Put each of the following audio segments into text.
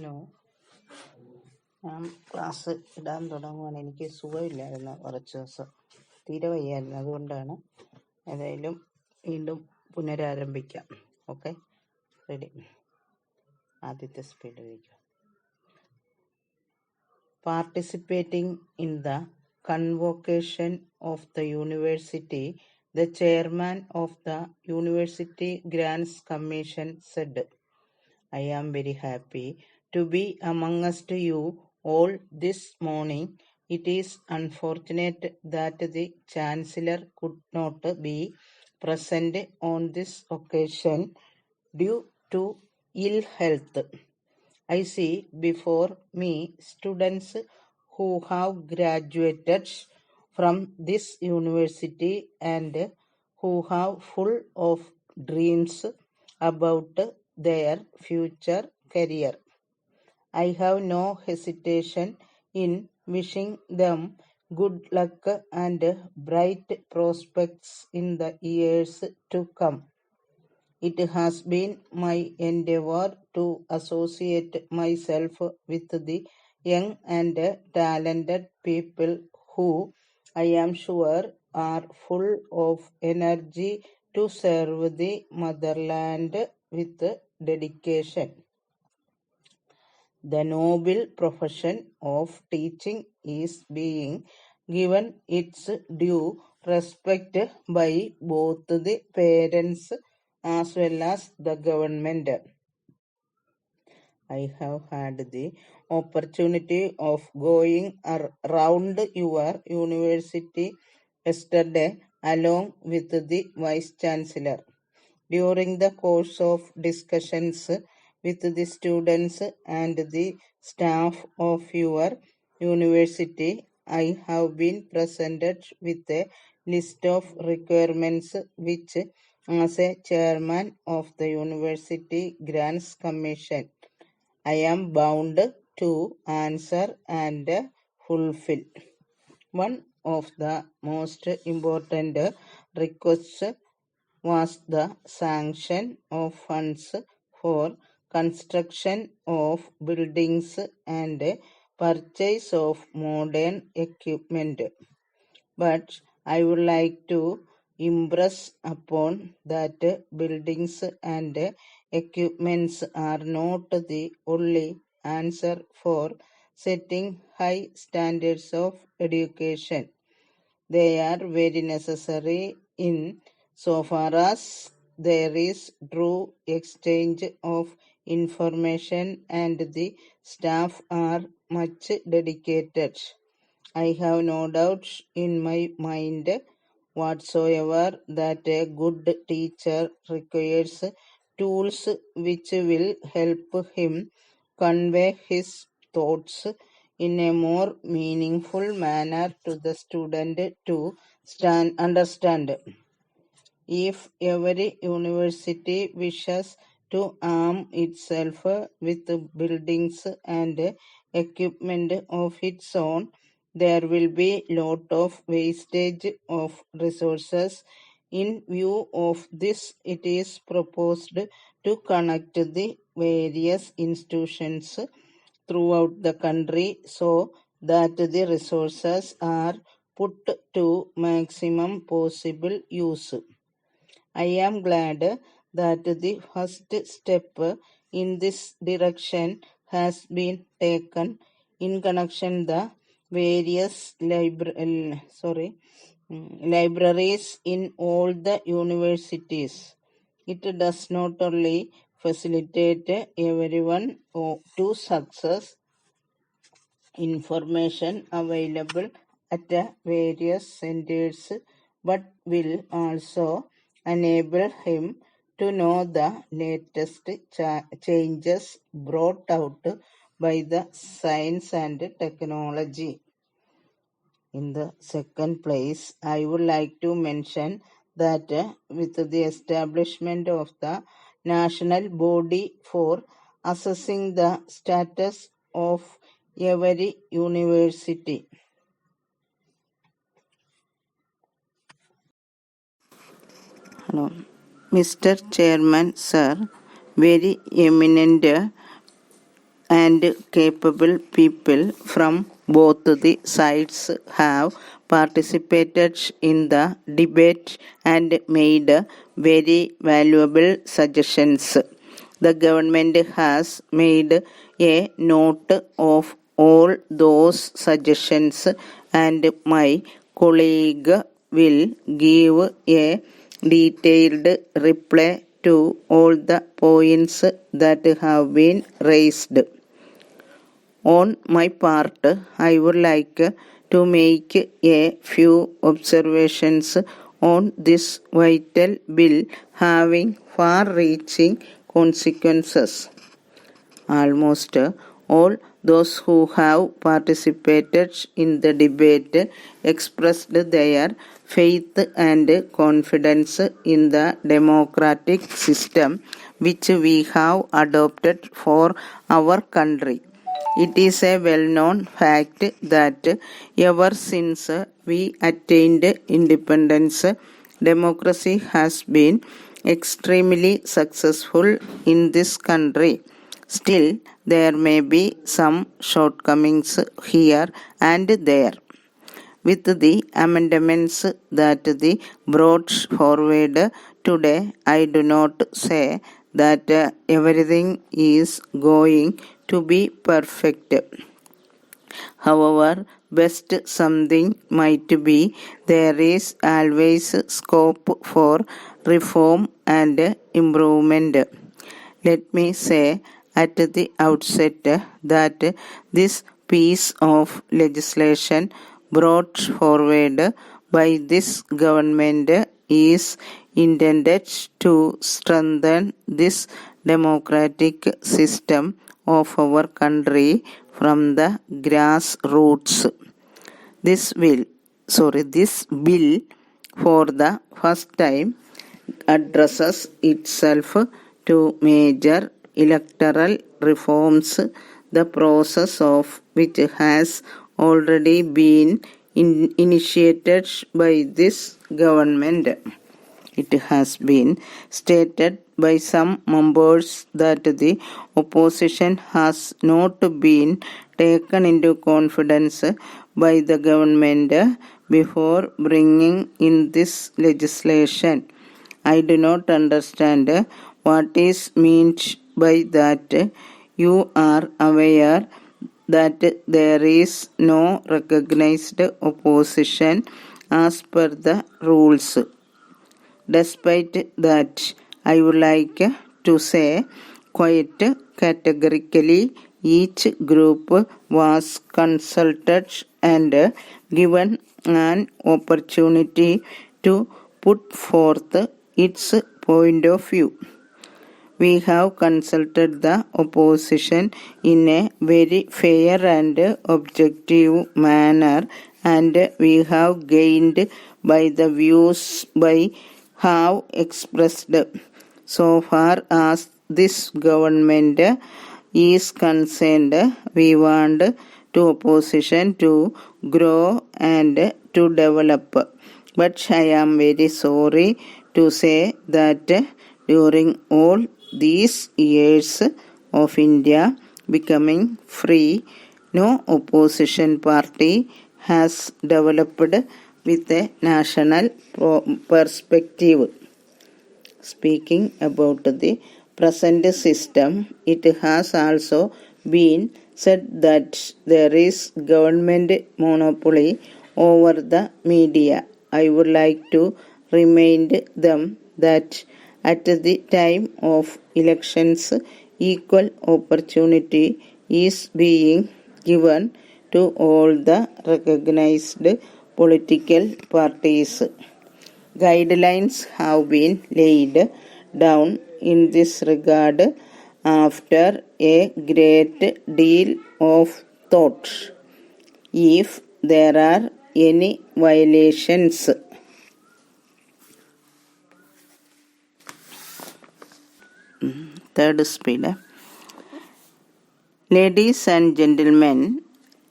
Hello, ഞാൻ class ഇടാൻ തുടങ്ങുവാണ്. എനിക്ക് സുഖമില്ലായിരുന്നു, കുറച്ച് ദിവസം തീരെ വയ്യായിരുന്നു. അതുകൊണ്ടാണ്. ഏതായാലും വീണ്ടും പുനരാരംഭിക്കാം. Okay, ready. ആദ്യത്തെ സ്പീഡ് വയ്ക്കുക. Participating in the convocation of the university, the chairman of the University Grants Commission said, I am very happy to be amongst you all this morning. It is unfortunate that the Chancellor could not be present on this occasion due to ill health. I see before me students who have graduated from this university and who have full of dreams about their future career. I have no hesitation in wishing them good luck and bright prospects in the years to come. It has been my endeavor to associate myself with the young and talented people who, I am sure, are full of energy to serve the motherland with dedication. The noble profession of teaching is being given its due respect by both the parents as well as the government. I have had the opportunity of going around your university yesterday along with the Vice Chancellor. During the course of discussions with the students and the staff of your university, I have been presented with a list of requirements which, as a chairman of the University Grants Commission, I am bound to answer and fulfill. One of the most important requests was the sanction of funds for construction of buildings and purchase of modern equipment. But I would like to impress upon that buildings and equipments are not the only answer for setting high standards of education. They are very necessary in so far as there is true exchange of information and the staff are much dedicated. I have no doubt in my mind whatsoever that a good teacher requires tools which will help him convey his thoughts in a more meaningful manner to the student to understand. If every university wishes to arm itself with buildings and equipment of its own, there will be lot of wastage of resources. In view of this, it is proposed to connect the various institutions throughout the country so that the resources are put to maximum possible use. I am glad that the first step in this direction has been taken in connection the various libraries in all the universities. It does not only facilitate everyone to success information available at various centers, but will also enable him to know the latest changes brought out by the science and technology. In the second place, I would like to mention that with the establishment of the national body for assessing the status of every university. Hello. Mr. Chairman, sir, very eminent and capable people from both the sides have participated in the debate and made very valuable suggestions. The government has made a note of all those suggestions, and my colleague will give a detailed reply to all the points that have been raised. On my part, I would like to make a few observations on this vital bill having far-reaching consequences. Almost all those who have participated in the debate expressed their faith and confidence in the democratic system which we have adopted for our country. It is a well-known fact that ever since we attained independence, democracy has been extremely successful in this country. Still, there may be some shortcomings here and there. With the amendments that the brought forward today, I do not say that everything is going to be perfect. However, best something might be, there is always scope for reform and improvement. Let me say at the outset that this piece of legislation brought forward by this government is intended to strengthen this democratic system of our country from the grassroots. This bill for the first time addresses itself to major electoral reforms, the process of which has already been initiated by this government. It has been stated by some members that the opposition has not been taken into confidence by the government before bringing in this legislation. I do not understand what is meant by that. You are aware that there is no recognized opposition as per the rules. Despite that, I would like to say quite categorically each group was consulted and given an opportunity to put forth its point of view. We have consulted the opposition in a very fair and objective manner, and we have gained by the views by have expressed. So far as this government is concerned, we want to opposition to grow and to develop. But I am very sorry to say that during all these years of India becoming free, no opposition party has developed with a national perspective. Speaking about the present system, it has also been said that there is government monopoly over the media. I would like to remind them that at the time of elections, equal opportunity is being given to all the recognized political parties. Guidelines have been laid down in this regard after a great deal of thought. If there are any violations, third speed. Ladies and gentlemen,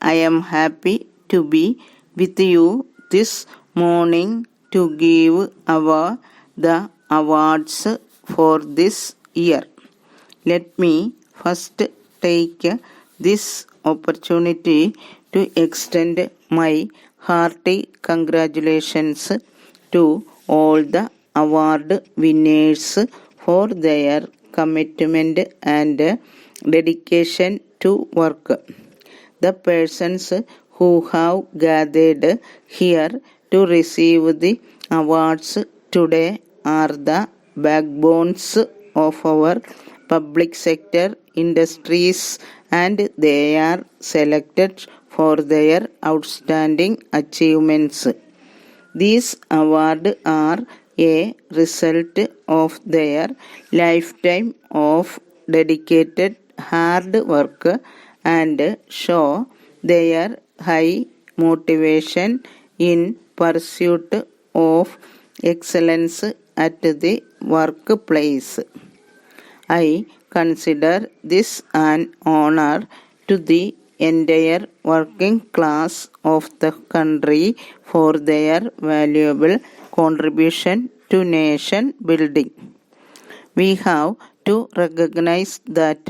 I am happy to be with you this morning to give the awards for this year. Let me first take this opportunity to extend my hearty congratulations to all the award winners for their commitment and dedication to work. The persons who have gathered here to receive the awards today are the backbones of our public sector industries, and they are selected for their outstanding achievements. These awards are a result of their lifetime of dedicated hard work and show their high motivation in pursuit of excellence at the workplace. I consider this an honor to the entire working class of the country for their valuable contribution to nation building. We have to recognize that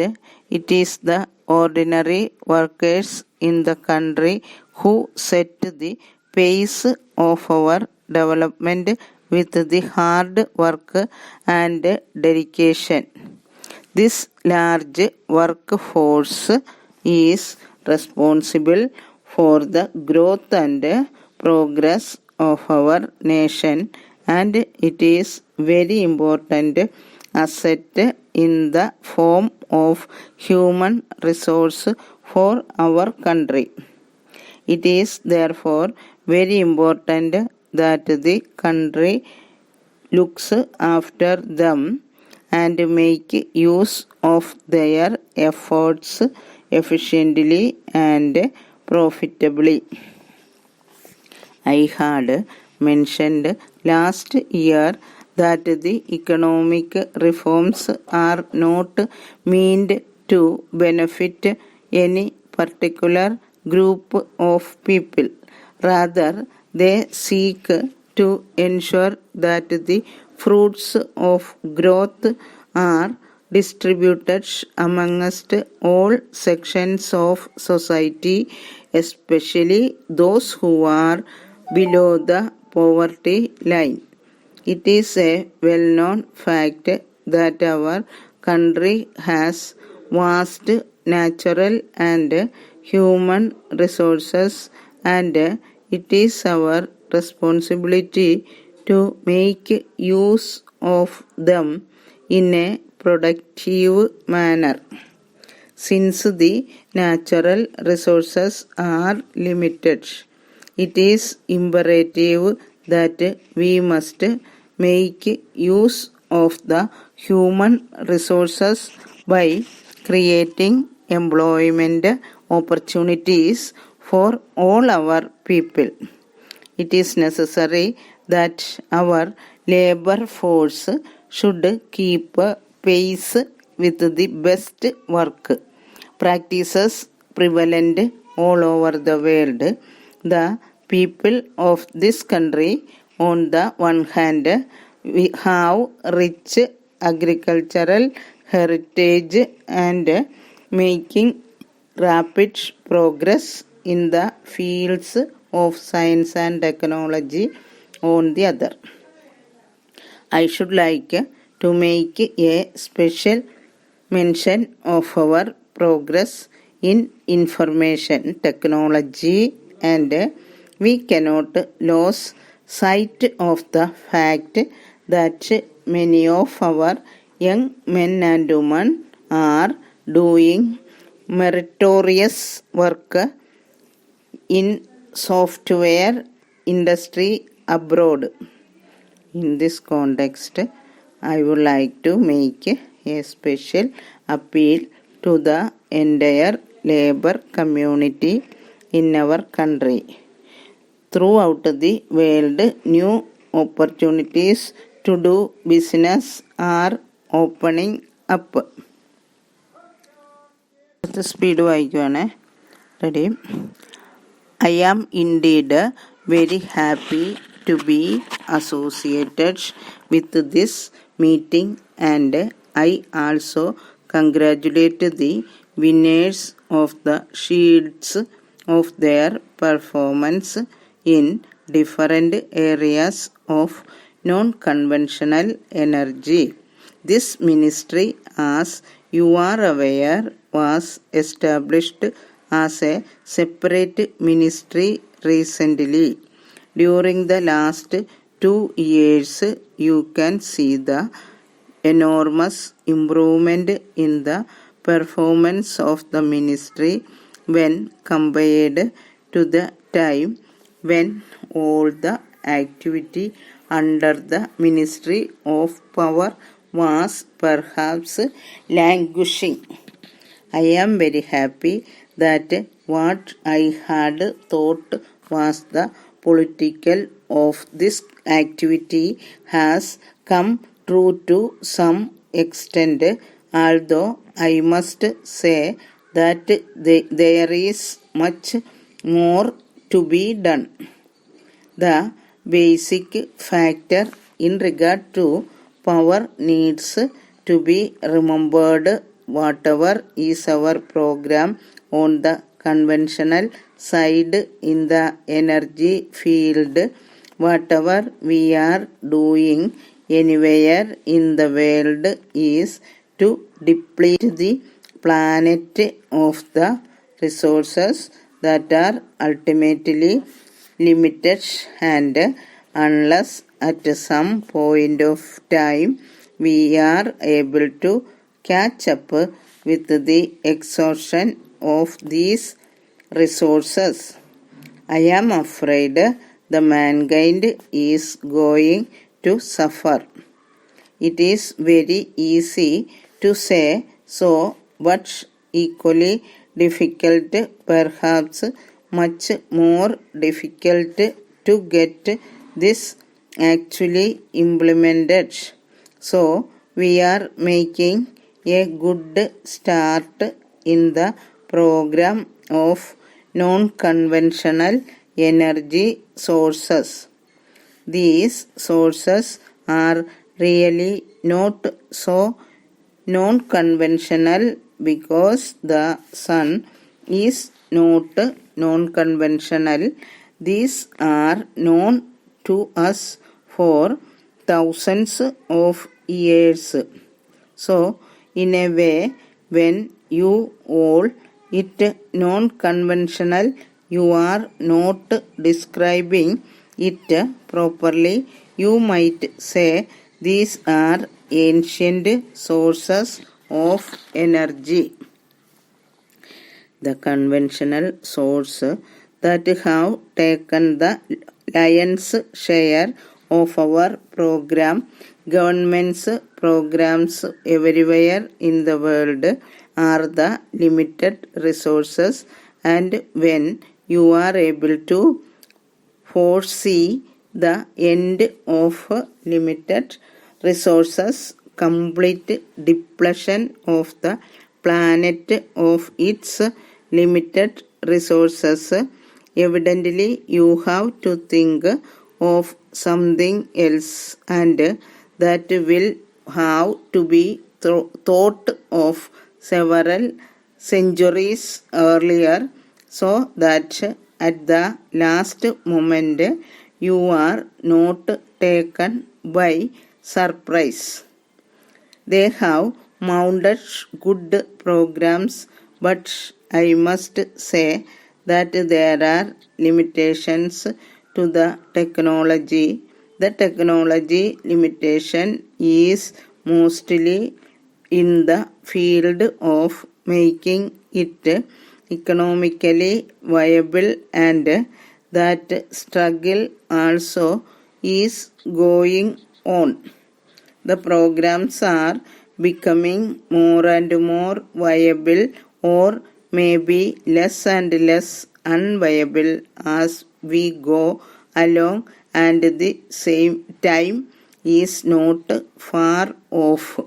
it is the ordinary workers in the country who set the pace of our development with the hard work and dedication. This large workforce is responsible for the growth and progress of our nation, and it is very important asset in the form of human resource for our country. It is therefore very important that the country looks after them and make use of their efforts efficiently and profitably. I had mentioned last year that the economic reforms are not meant to benefit any particular group of people. Rather, they seek to ensure that the fruits of growth are distributed amongst all sections of society, especially those who are below the poverty line. It is a well-known fact that our country has vast natural and human resources, and it is our responsibility to make use of them in a productive manner. Since the natural resources are limited, it is imperative that we must make use of the human resources by creating employment opportunities for all our people. It is necessary that our labor force should keep pace with the best work practices prevalent all over the world. The people of this country, on the one hand, we have rich agricultural heritage and making rapid progress in the fields of science and technology on the other. I should like to make a special mention of our progress in information technology, and we cannot lose sight of the fact that many of our young men and women are doing meritorious work in software industry abroad. In this context, I would like to make a special appeal to the entire labor community in our country. Throughout the world, new opportunities to do business are opening up. Speed വായിക്കുവാണേ. Ready? I am indeed very happy to be associated with this meeting, and I also congratulate the winners of the shields of their performance in different areas of non-conventional energy. This ministry, as you are aware, was established as a separate ministry recently. During the last 2 years, you can see the enormous improvement in the performance of the ministry when compared to the time when all the activity under the Ministry of Power was perhaps languishing. I am very happy that what I had thought was the political of this activity has come true to some extent, although I must say that there is much more to be done. The basic factor in regard to power needs to be remembered. Whatever is our program on the conventional side in the energy field, whatever we are doing anywhere in the world is to deplete the planet of the resources that are ultimately limited, and unless at some point of time we are able to catch up with the exhaustion of these resources, I am afraid the mankind is going to suffer. It is very easy to say so, but equally difficult, perhaps much more difficult, to get this actually implemented. So we are making a good start in the program of non-conventional energy sources. These sources are really not so non-conventional because the sun is not non-conventional. These are known to us for thousands of years. So, in a way, when you all it non-conventional, you are not describing it properly. You might say these are ancient sources of energy. The conventional source that have taken the lion's share of our program, government's programs everywhere in the world, are the limited resources, and when you are able to foresee the end of limited resources, complete depletion of the planet of its limited resources, evidently you have to think of something else, and that will have to be thought of several centuries earlier, so that at the last moment you are not taken by surprise. They have mounted good programs, but I must say that there are limitations to the technology. The technology limitation is mostly in the field of making it economically viable, and that struggle also is going on. The programs are becoming more and more viable, or maybe less and less unviable as we go along, and the same time is not far off.